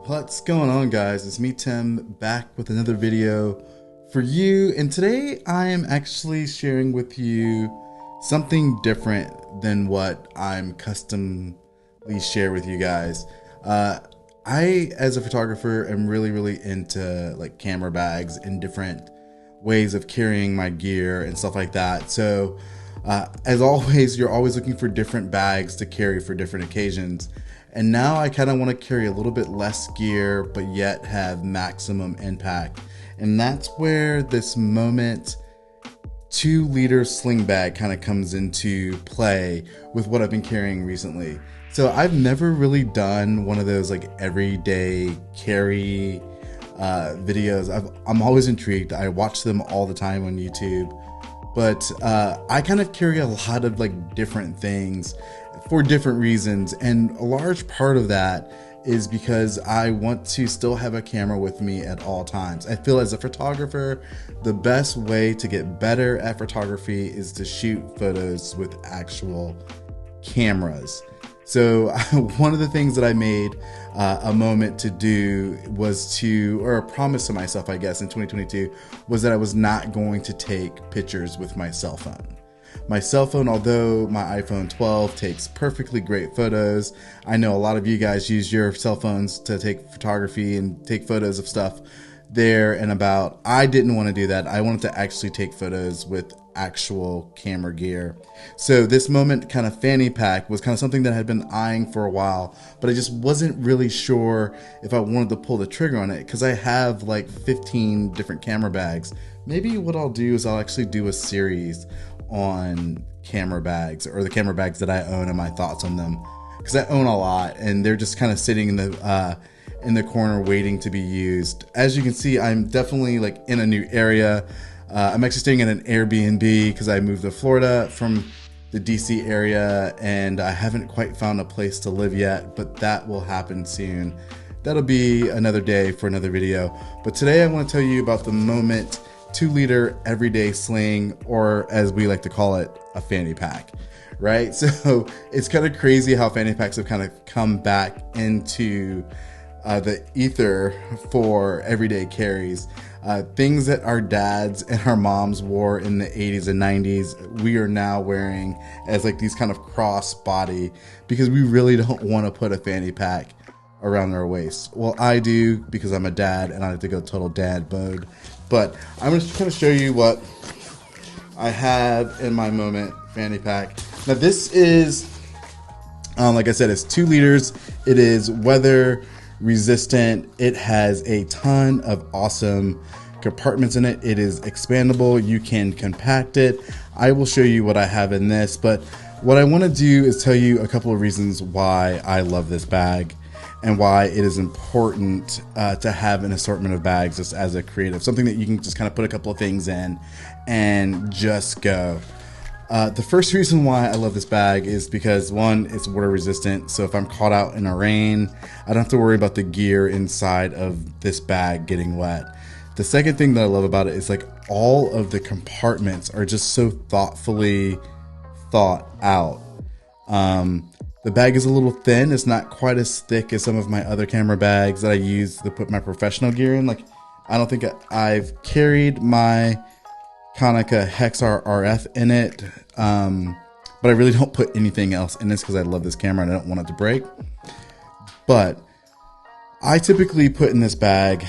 What's going on, guys? It's me, Tim, back with another video for you. And today I am actually sharing with you something different than what I'm customly share with you guys. I, as a photographer, am really into like camera bags and different ways of carrying my gear and stuff like that. So as always, you're always looking for different bags to carry for different occasions. And now I kind of want to carry a little bit less gear, but yet have maximum impact. And that's where this Moment 2-liter sling bag kind of comes into play with what I've been carrying recently. So I've never really done one of those like everyday carry videos. I'm always intrigued. I watch them all the time on YouTube. But I kind of carry a lot of like different things for different reasons, and a large part of that is because I want to still have a camera with me at all times. I feel as a photographer, the best way to get better at photography is to shoot photos with actual cameras. So one of the things that I made a moment to do was to, or a promise to myself, I guess, in 2022, was that I was not going to take pictures with my cell phone. My cell phone, although my iPhone 12 takes perfectly great photos, I know a lot of you guys use your cell phones to take photography and take photos of stuff there and about. I didn't want to do that. I wanted to actually take photos with actual camera gear. So this Moment kind of fanny pack was kind of something that I had been eyeing for a while, but I just wasn't really sure if I wanted to pull the trigger on it because I have like 15 different camera bags. Maybe what I'll do is I'll actually do a series on camera bags, or the camera bags that I own and my thoughts on them, because I own a lot and they're just kind of sitting in the corner waiting to be used. As you can see, I'm definitely like in a new area. I'm actually staying in an Airbnb because I moved to Florida from the DC area and I haven't quite found a place to live yet, but that will happen soon. That'll be another day for another video. But today I want to tell you about the Moment 2-liter everyday sling, or as we like to call it, a fanny pack, right? So it's kind of crazy how fanny packs have kind of come back into the ether for everyday carries. Things that our dads and our moms wore in the 80s and 90s, we are now wearing as like these kind of cross body because we really don't want to put a fanny pack around our waist. Well, I do because I'm a dad and I have to go total dad mode. But I'm just going to show you what I have in my Moment fanny pack. Now this is, like I said, it's 2 liters. It is weather resistant. It has a ton of awesome compartments in it. It is expandable. You can compact it. I will show you what I have in this, but what I want to do is tell you a couple of reasons why I love this bag and why it is important to have an assortment of bags just as a creative, something that you can just kind of put a couple of things in and just go. The first reason why I love this bag is because, one, it's water resistant. So if I'm caught out in a rain, I don't have to worry about the gear inside of this bag getting wet. The second thing that I love about it is like all of the compartments are just so thoughtfully thought out. The bag is a little thin. It's not quite as thick as some of my other camera bags that I use to put my professional gear in. Like, I don't think I've carried my Konica Hexar RF in it, but I really don't put anything else in this because I love this camera and I don't want it to break. But I typically put in this bag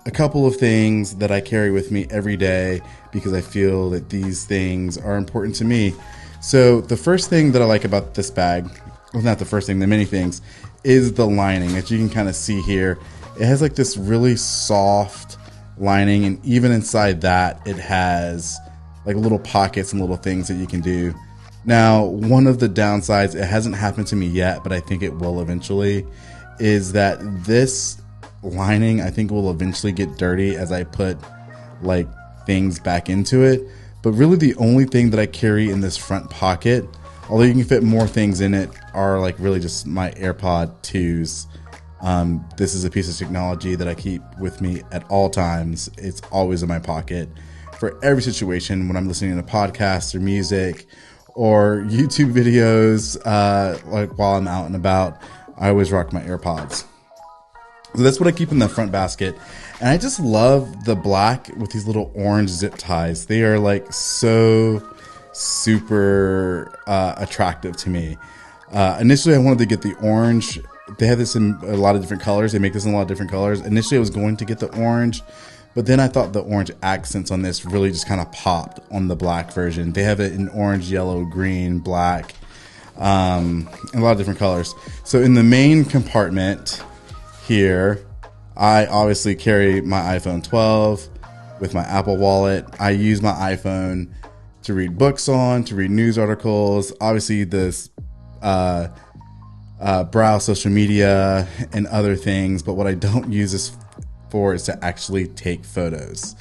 a couple of things that I carry with me every day because I feel that these things are important to me. So the first thing that I like about this bag, well, not the first thing, the many things, is the lining. As you can kind of see here, it has like this really soft lining, and even inside that it has like little pockets and little things that you can do. Now, one of the downsides, it hasn't happened to me yet, but I think it will eventually, is that this lining I think will eventually get dirty as I put like things back into it. But really the only thing that I carry in this front pocket, although you can fit more things in it, are like really just my AirPod 2s. This is a piece of technology that I keep with me at all times. It's always in my pocket for every situation when I'm listening to podcasts or music or YouTube videos, like while I'm out and about. I always rock my AirPods. So that's what I keep in the front basket. And I just love the black with these little orange zip ties. They are like so super attractive to me. Initially, I wanted to get the orange. They have this in a lot of different colors. They make this in a lot of different colors. Initially, I was going to get the orange, but then I thought the orange accents on this really just kind of popped on the black version. They have it in orange, yellow, green, black, and a lot of different colors. So in the main compartment here, I obviously carry my iPhone 12 with my Apple Wallet. I use my iPhone to read books on, to read news articles, obviously this browse social media and other things. But what I don't use this for is to actually take photos.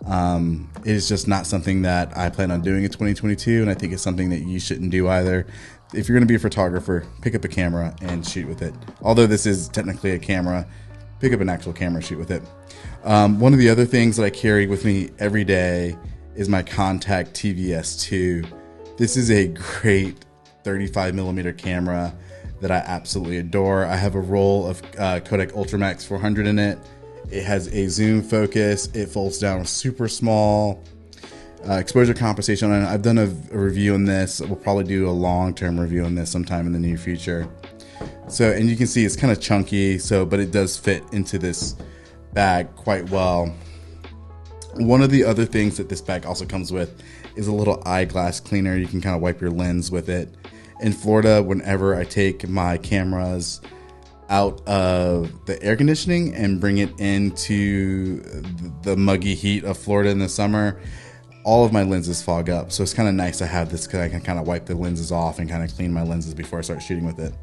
It is just not something that I plan on doing in 2022, and I think it's something that you shouldn't do either. If you're going to be a photographer, pick up a camera and shoot with it. Although this is technically a camera, pick up an actual camera, shoot with it. One of the other things that I carry with me every day is my Contact TVS2. This is a great 35mm camera that I absolutely adore. I have a roll of Kodak Ultramax 400 in it. It has a zoom focus. It folds down super small. Exposure compensation on it. I've done a review on this. We'll probably do a long-term review on this sometime in the near future. So, and you can see it's kind of chunky, but it does fit into this bag quite well. One of the other things that this bag also comes with is a little eyeglass cleaner. You can kind of wipe your lens with it. In Florida, whenever I take my cameras out of the air conditioning and bring it into the muggy heat of Florida in the summer, all of my lenses fog up. So it's kind of nice to have this because I can kind of wipe the lenses off and kind of clean my lenses before I start shooting with it.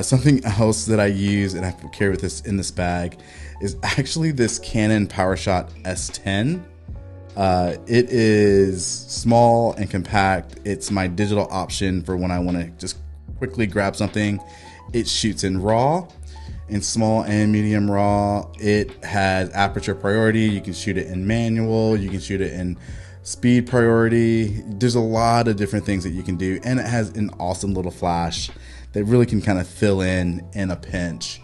Something else that I use and I carry with this in this bag is actually this Canon PowerShot S10. It is small and compact. It's my digital option for when I want to just quickly grab something. It shoots in RAW, in small and medium RAW. It has aperture priority. You can shoot it in manual. You can shoot it in speed priority. There's a lot of different things that you can do. And it has an awesome little flash that really can kind of fill in a pinch.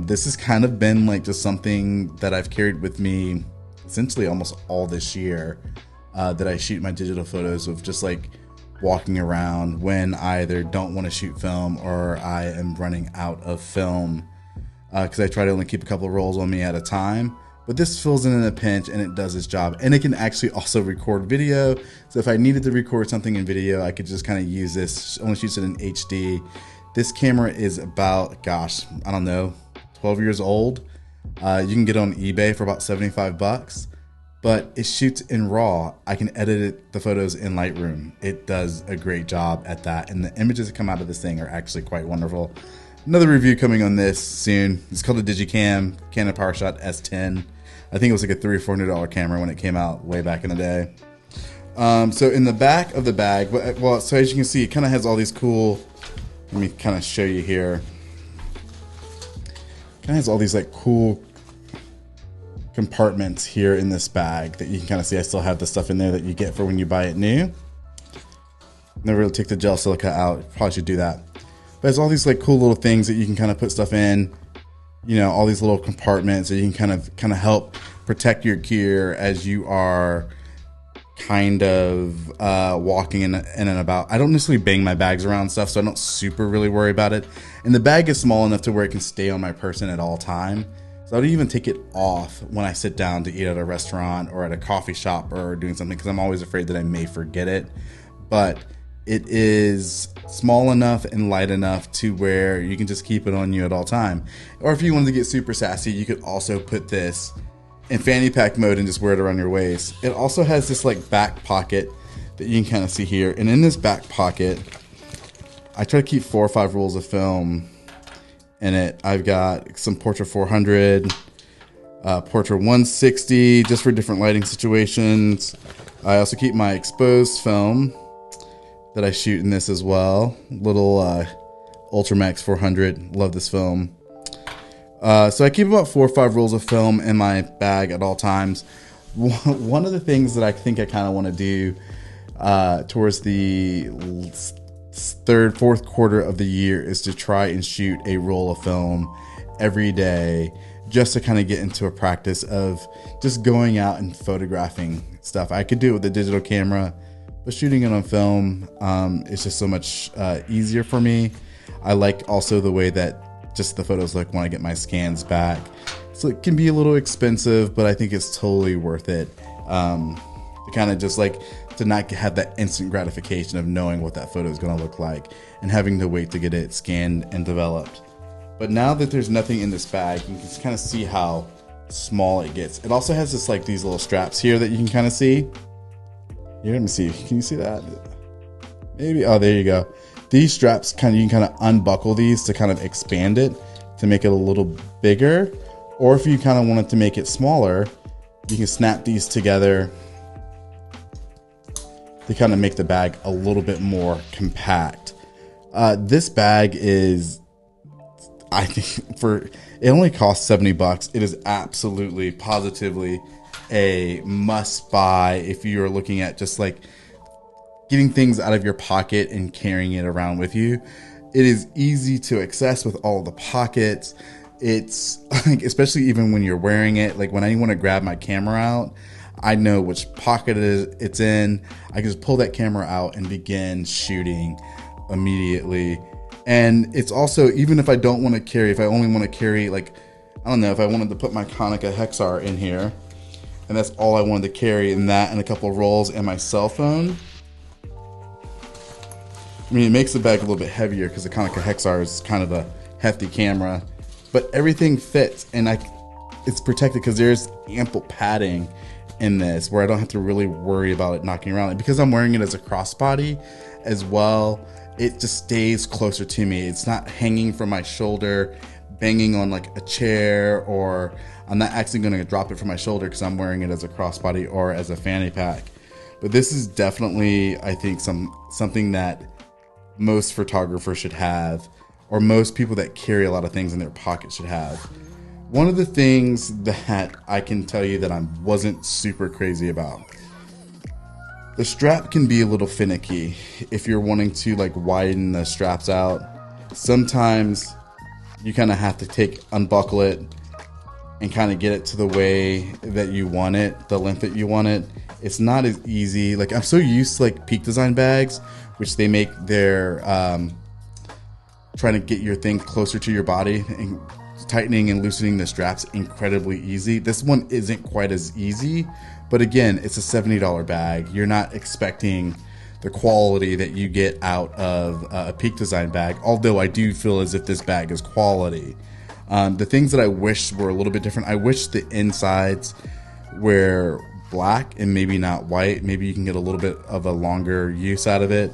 This has kind of been like just something that I've carried with me essentially almost all this year, that I shoot my digital photos of, just like walking around when I either don't want to shoot film or I am running out of film, because I try to only keep a couple of rolls on me at a time. But this fills in a pinch and it does its job, and it can actually also record video. So if I needed to record something in video, I could just kind of use this. Only shoots it in HD. This camera is about, gosh, I don't know, 12 years old. You can get it on eBay for about $75, but it shoots in RAW. I can edit the photos in Lightroom. It does a great job at that, and the images that come out of this thing are actually quite wonderful. Another review coming on this soon. It's called a Digicam Canon PowerShot S10. I think it was like a $300 or $400 camera when it came out way back in the day. So in the back of the bag, well, so as you can see, it kind of has all these cool, let me kind of show you here. Kind of has all these like cool compartments here in this bag that you can kind of see. I still have the stuff in there that you get for when you buy it new. Never really take the gel silica out. Probably should do that. But it's all these like cool little things that you can kind of put stuff in. You know, all these little compartments that you can kind of help protect your gear as you are kind of walking in and about. I don't necessarily bang my bags around and stuff, so I don't super really worry about it. And the bag is small enough to where it can stay on my person at all time. So I don't even take it off when I sit down to eat at a restaurant or at a coffee shop or doing something, because I'm always afraid that I may forget it. But it is small enough and light enough to where you can just keep it on you at all time. Or if you wanted to get super sassy, you could also put this in fanny pack mode and just wear it around your waist. It also has this like back pocket that you can kind of see here. And in this back pocket, I try to keep 4 or 5 rolls of film in it. I've got some Portra 400, Portra 160, just for different lighting situations. I also keep my exposed film that I shoot in this as well. Little Ultramax 400. Love this film. So I keep about 4 or 5 rolls of film in my bag at all times. One of the things that I think I kind of want to do towards the third, fourth quarter of the year is to try and shoot a roll of film every day just to kind of get into a practice of just going out and photographing stuff. I could do it with a digital camera, but shooting it on film is just so much easier for me. I like also the way that just the photos look when I get my scans back. So it can be a little expensive, but I think it's totally worth it. To kind of just like to not have that instant gratification of knowing what that photo is going to look like and having to wait to get it scanned and developed. But now that there's nothing in this bag, you can kind of see how small it gets. It also has this like these little straps here that you can kind of see. Here, let me see. Can you see that? Maybe. Oh, there you go. These straps you can kind of unbuckle these to kind of expand it to make it a little bigger. Or if you kind of want it to make it smaller, you can snap these together to kind of make the bag a little bit more compact. This bag is, I think, it only costs $70. It is absolutely, positively a must buy if you're looking at just like getting things out of your pocket and carrying it around with you. It is easy to access with all the pockets. It's like, especially even when you're wearing it, like when I want to grab my camera out, I know which pocket it's in. I can just pull that camera out and begin shooting immediately. And it's also, even if I don't want to carry, if I only want to carry, like, I don't know, if I wanted to put my Konica Hexar in here, and that's all I wanted to carry, and that and a couple of rolls and my cell phone. I mean, it makes the bag a little bit heavier because the Konica Hexar is kind of a hefty camera, but everything fits, and it's protected because there's ample padding in this where I don't have to really worry about it knocking around. And because I'm wearing it as a crossbody as well, it just stays closer to me. It's not hanging from my shoulder, banging on like a chair, or I'm not actually going to drop it from my shoulder because I'm wearing it as a crossbody or as a fanny pack. But this is definitely, I think, something that most photographers should have, or most people that carry a lot of things in their pocket should have. One of the things that I can tell you that I wasn't super crazy about, the strap can be a little finicky if you're wanting to like widen the straps out. Sometimes you kind of have to unbuckle it and kind of get it to the way that you want it, the length that you want it. It's not as easy. Like, I'm so used to like Peak Design bags, which they make their trying to get your thing closer to your body and tightening and loosening the straps incredibly easy. This one isn't quite as easy, but again, it's a $70 bag. You're not expecting the quality that you get out of a Peak Design bag, although I do feel as if this bag is quality. The things that I wish were a little bit different, I wish the insides were black and maybe not white. Maybe you can get a little bit of a longer use out of it,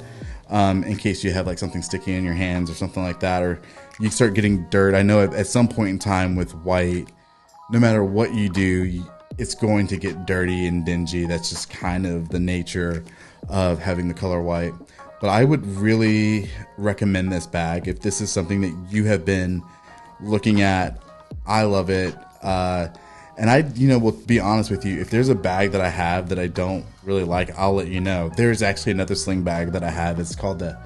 in case you have like something sticking in your hands or something like that, or you start getting dirt. I know at some point in time with white, no matter what you do, it's going to get dirty and dingy. That's just kind of the nature of having the color white. But I would really recommend this bag if this is something that you have been looking at. I love it. And I, will be honest with you, if there's a bag that I have that I don't really like, I'll let you know. There's actually another sling bag that I have. It's called the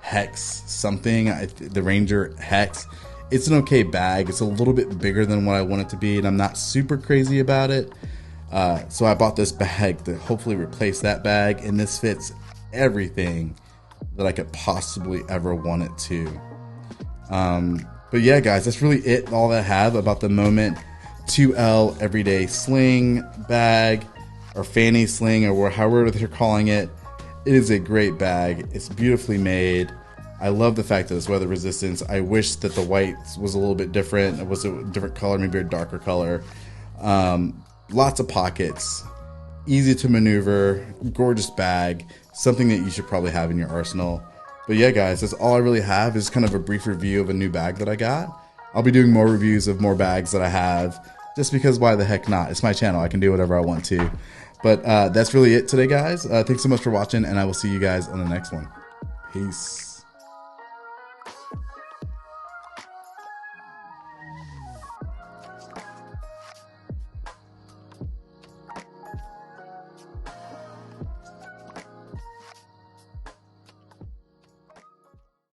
Hex something, the Ranger Hex. It's an okay bag. It's a little bit bigger than what I want it to be, and I'm not super crazy about it. So I bought this bag to hopefully replace that bag, and this fits everything that I could possibly ever want it to. But yeah, guys, that's really it. All that I have about the Moment 2L Everyday Sling bag, or Fanny Sling, or however they're calling it. It is a great bag. It's beautifully made. I love the fact that it's weather resistant. I wish that the white was a little bit different. It was a different color, maybe a darker color. Lots of pockets, easy to maneuver, gorgeous bag, something that you should probably have in your arsenal. But yeah, guys, that's all I really have, is kind of a brief review of a new bag that I got. I'll be doing more reviews of more bags that I have, just because why the heck not? It's my channel. I can do whatever I want to. But that's really it today, guys. Thanks so much for watching, and I will see you guys on the next one. Peace.